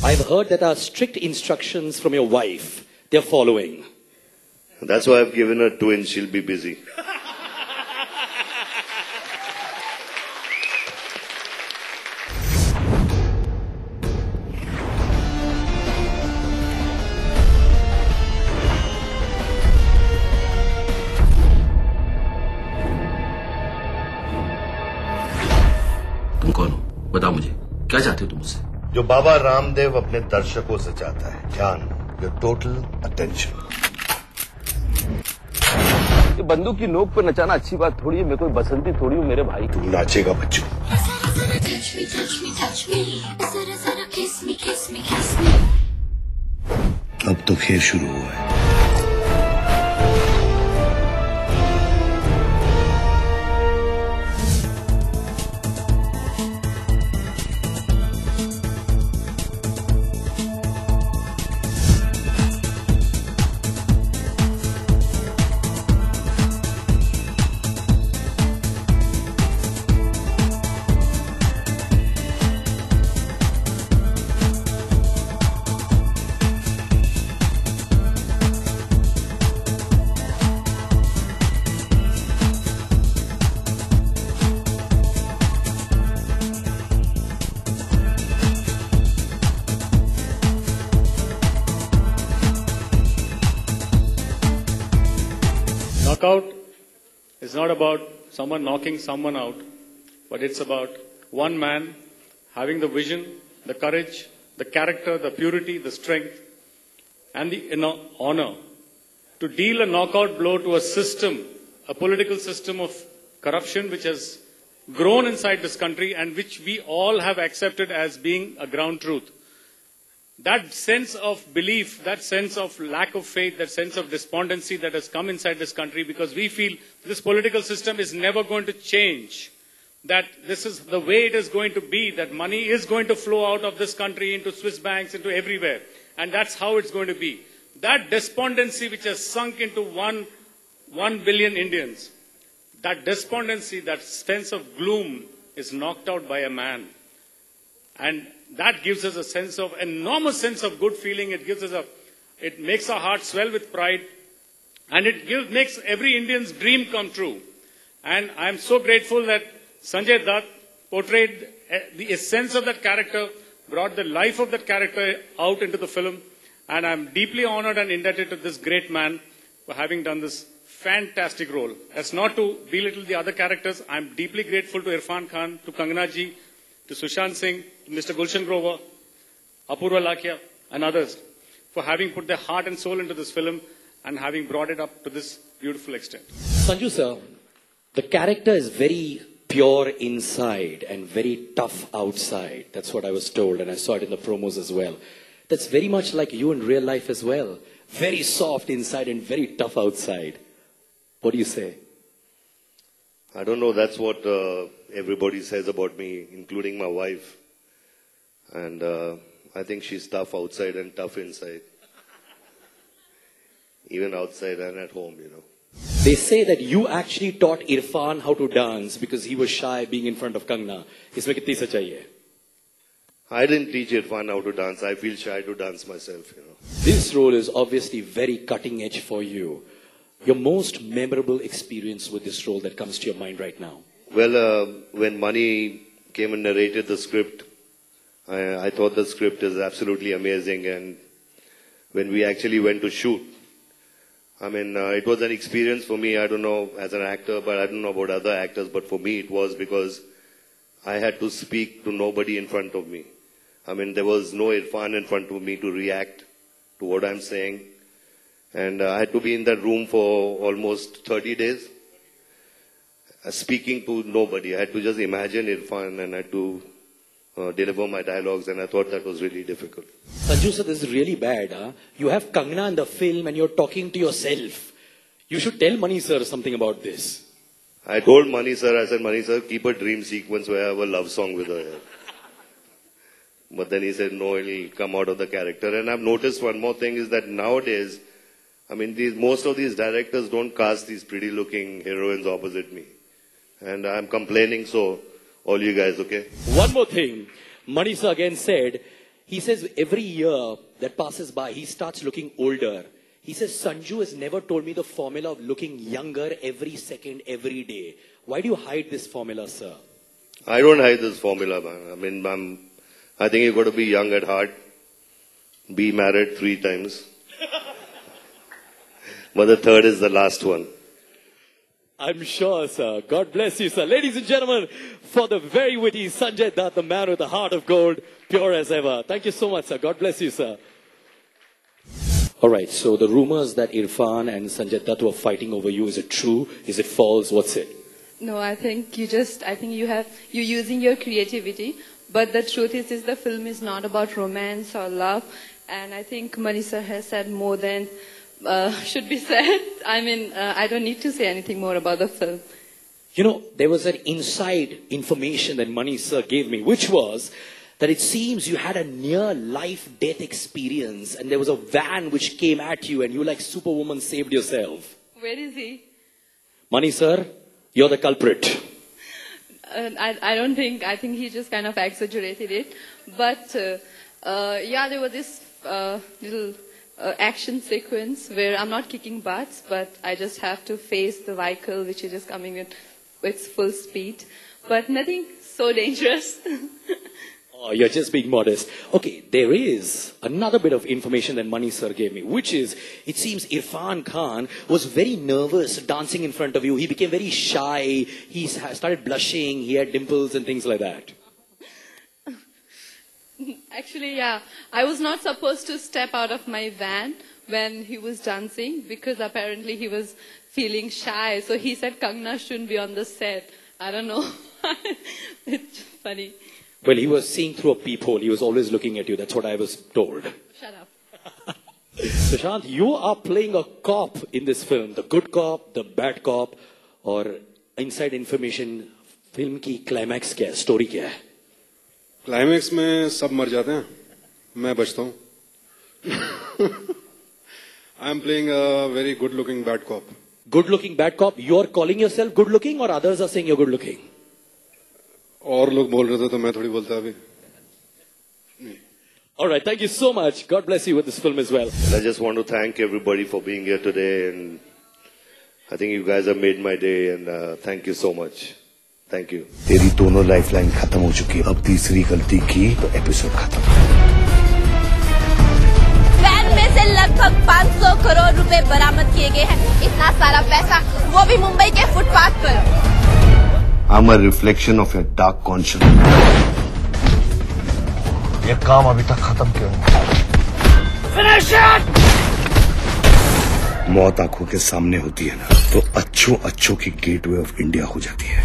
I've heard that are strict instructions from your wife. They're following. That's why I've given her twins. She'll be busy. तुम कौन हो? बताओ मुझे, क्या चाहते हो तुम मुझसे? जो बाबा रामदेव अपने दर्शकों से चाहता है, ध्यान, योर टोटल अटेंशन। ये बंदूक की नोक पर नचाना अच्छी बात थोड़ी है। मैं कोई बसंती थोड़ी हूँ मेरे भाई। तू नाचेगा बच्चू। अब तो खेल शुरू हुआ है। Knockout is not about someone knocking someone out, but it's about one man having the vision, the courage, the character, the purity, the strength, and the honor to deal a knockout blow to a system, a political system of corruption which has grown inside this country and which we all have accepted as being a ground truth. That sense of belief, that sense of lack of faith, that sense of despondency that has come inside this country because we feel this political system is never going to change, that this is the way it is going to be, that money is going to flow out of this country into Swiss banks, into everywhere, and that's how it's going to be. That despondency which has sunk into 1 billion Indians, that despondency, that sense of gloom is knocked out by a man. And that gives us a sense of, enormous sense of good feeling. It makes our heart swell with pride. And it makes every Indian's dream come true. And I'm so grateful that Sanjay Dutt portrayed the essence of that character, brought the life of that character out into the film. And I'm deeply honored and indebted to this great man for having done this fantastic role. As not to belittle the other characters, I'm deeply grateful to Irfan Khan, to Kangana ji, to Sushant Singh, to Mr. Gulshan Grover, Apurva Lakia, and others for having put their heart and soul into this film and having brought it up to this beautiful extent. Sanju sir, the character is very pure inside and very tough outside. That's what I was told, and I saw it in the promos as well. That's very much like you in real life as well. Very soft inside and very tough outside. What do you say? I don't know, that's what everybody says about me, including my wife. And I think she's tough outside and tough inside. Even outside and at home, you know. They say that you actually taught Irfan how to dance because he was shy being in front of Kangna. Isme kitni sachai hai? I didn't teach Irfan how to dance. I feel shy to dance myself, you know. This role is obviously very cutting edge for you. Your most memorable experience with this role that comes to your mind right now? Well, when Mani came and narrated the script, I thought the script is absolutely amazing. And when we actually went to shoot, I mean, it was an experience for me. I don't know as an actor, but I don't know about other actors. But for me, it was because I had to speak to nobody in front of me. I mean, there was no Irfan in front of me to react to what I'm saying. And I had to be in that room for almost 30 days, speaking to nobody. I had to just imagine Irfan and I had to deliver my dialogues, and I thought that was really difficult. Sanju sir, this is really bad. Huh? You have Kangna in the film and you're talking to yourself. You should tell Mani sir something about this. I told Mani sir, I said, Mani sir, keep a dream sequence where I have a love song with her. But then he said, no, it'll come out of the character. And I've noticed one more thing is that nowadays, I mean, most of these directors don't cast these pretty looking heroines opposite me. And I'm complaining, so all you guys, okay? One more thing. Mani sir again said, He says every year that passes by, he starts looking older. He says, Sanju has never told me the formula of looking younger every second, every day. Why do you hide this formula, sir? I don't hide this formula, man. I mean, I think you've got to be young at heart, be married 3 times. But the third is the last one. I'm sure, sir. God bless you, sir. Ladies and gentlemen, for the very witty Sanjay Dutt, the man with the heart of gold, pure as ever. Thank you so much, sir. God bless you, sir. All right, so the rumors that Irfan and Sanjay Dutt were fighting over you, is it true? Is it false? What's it? No, I think you're using your creativity. But the truth is the film is not about romance or love. And I think Mani sir has said more than should be said. I mean, I don't need to say anything more about the film. You know, there was an inside information that Mani sir gave me, which was that it seems you had a near life-death experience and there was a van which came at you and you like Superwoman saved yourself. Where is he? Mani sir, you're the culprit. I don't think, I think he just kind of exaggerated it. But yeah, there was this little action sequence where I'm not kicking butts, but I just have to face the vehicle which is just coming with its full speed. But nothing so dangerous. Oh, you're just being modest. Okay, there is another bit of information that Mani sir gave me, which is, it seems Irfan Khan was very nervous dancing in front of you. He became very shy. He started blushing. He had dimples and things like that. Actually, yeah. I was not supposed to step out of my van when he was dancing because apparently he was feeling shy. So he said Kangna shouldn't be on the set. I don't know. It's funny. Well, he was seeing through a peephole. He was always looking at you. That's what I was told. Shut up. Sushant, you are playing a cop in this film. The good cop, the bad cop, or inside information, film की climax क्या है, story क्या है? Climax में सब मर जाते हैं, मैं बचता हूँ. I am playing a very good-looking bad cop. Good-looking bad cop. You are calling yourself good-looking, or others are saying you're good-looking? और लोग बोल रहे थे तो मैं थोड़ी बोलता अभी. All right, thank you so much. God bless you with this film as well. And I just want to thank everybody for being here today, and I think you guys have made my day, and thank you so much. Thank you. तेरी दोनों lifeline खत्म हो चुकी है. अब तीसरी गलती की तो एपिसोड खत्म. वैन में से लगभग 500 करोड़ रुपए बरामद किए गए हैं. इतना सारा पैसा, वो भी मुंबई के फुटपाथ पर. I'm a reflection of your dark conscience. ये काम अभी तक खत्म क्यों नहीं? Finish it! मौत आंखों के सामने होती है ना, तो अच्छों की गेटवे ऑफ इंडिया हो जाती है.